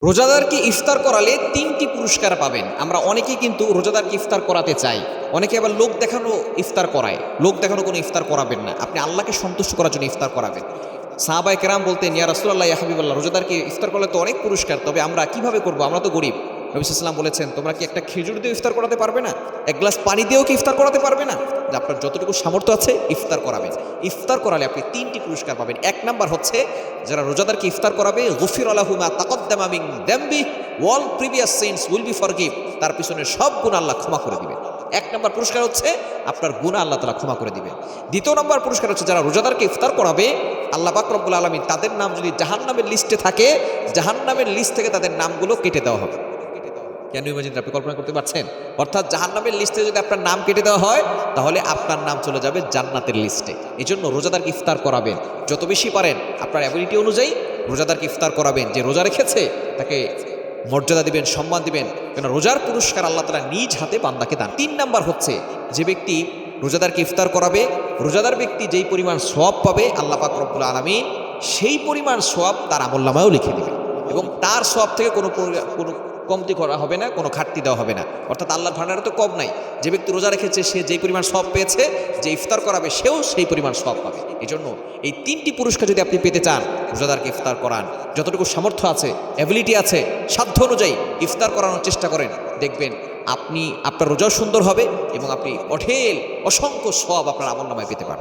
রোজাদারকে ইফতার করালে ৩টি পুরস্কার পাবেন। আমরা অনেকেই কিন্তু রোজাদারকে ইফতার করাতে চাই, অনেকে আবার লোক দেখানো ইফতার করায়। লোক দেখানো কোনো ইফতার করাবেন না, আপনি আল্লাহকে সন্তুষ্ট করার জন্য ইফতার করাবেন। সাহাবায়ে কেরাম বলতেন, ইয়া রাসূলুল্লাহ, ইয়া হাবিবাল্লাহ, রোজাদারকে ইফতার করলে তো অনেক পুরস্কার, তবে আমরা কিভাবে করব, আমরা তো গরিব। নবী সাল্লাল্লাহু আলাইহি ওয়াসাল্লাম বলেছেন, তোমরা কি একটা খেজুর দিয়ে ইফতার করাতে পারবে না? এক গ্লাস পানি দিয়েও কি ইফতার করাতে পারবে না? যে আপনার যতটুকু সামর্থ্য আছে ইফতার করাবেন। ইফতার করালে আপনি ৩টি পুরস্কার পাবেন। ১ নাম্বার হচ্ছে, যারা রোজাদারকে ইফতার করাবে, গুফিরা লাহু মা তাকাদ্দামা মিন যামবি ওয়াল previous sins will be forgive, তার পিছনে সব গুনাহ আল্লাহ ক্ষমা করে দিবেন। ১ নাম্বার পুরস্কার হচ্ছে আপনার গুনাহ আল্লাহ তাআলা ক্ষমা করে দিবেন। ২য় নাম্বার পুরস্কার হচ্ছে, যারা রোজাদারকে ইফতার করাবে, আল্লাহ পাক রব্বুল আলামিন তাদের নাম যদি জাহান্নামের লিস্টে থাকে, জাহান্নামের লিস্ট থেকে তাদের নামগুলো কেটে দেওয়া হবে। কেন ইমাজিন, আপনি কল্পনা করতে পারছেন? অর্থাৎ জাহান্নামের লিস্টে যদি আপনার নাম কেটে দেওয়া হয়, তাহলে আপনার নাম চলে যাবে জান্নাতের লিস্টে। এই জন্য রোজাদারকে ইফতার করাবেন, যত বেশি পারেন আপনার অ্যাবিলিটি অনুযায়ী রোজাদারকে ইফতার করাবেন। যে রোজা রেখেছে তাকে মর্যাদা দিবেন, সম্মান দিবেন, কেন রোজার পুরস্কার আল্লাহ তাআলা নিজ হাতে বান্দাকে দান। ৩ নাম্বার হচ্ছে, যে ব্যক্তি রোজাদারকে ইফতার করাবে, রোজাদার ব্যক্তি যেই পরিমাণ সওয়াব পাবে, আল্লাহ পাক রব্বুল আলামিন সেই পরিমাণ সওয়াব তার আমলনামায়ও লিখে দিবেন, এবং তার সওয়াব থেকে কোনো কমতি করা হবে না, কোনো ঘাটতি দেওয়া হবে না। অর্থাৎ আল্লাহর ভান্ডারে তো কম নাই। যে ব্যক্তি রোজা রেখেছে সে যেই পরিমাণ সওয়াব পেয়েছে, যে ইফতার করাবে সেও সেই পরিমাণ সওয়াব পাবে। এই জন্য এই 3টি পুরস্কার যদি আপনি পেতে চান, রোজাদারকে ইফতার করান, যতটুকু সামর্থ্য আছে, অ্যাবিলিটি আছে, সাধ্য অনুযায়ী ইফতার করানোর চেষ্টা করেন। দেখবেন আপনার রোজাও সুন্দর হবে এবং আপনি অসংখ্য সওয়াব আপনার আমলনামায় পেতে পারেন।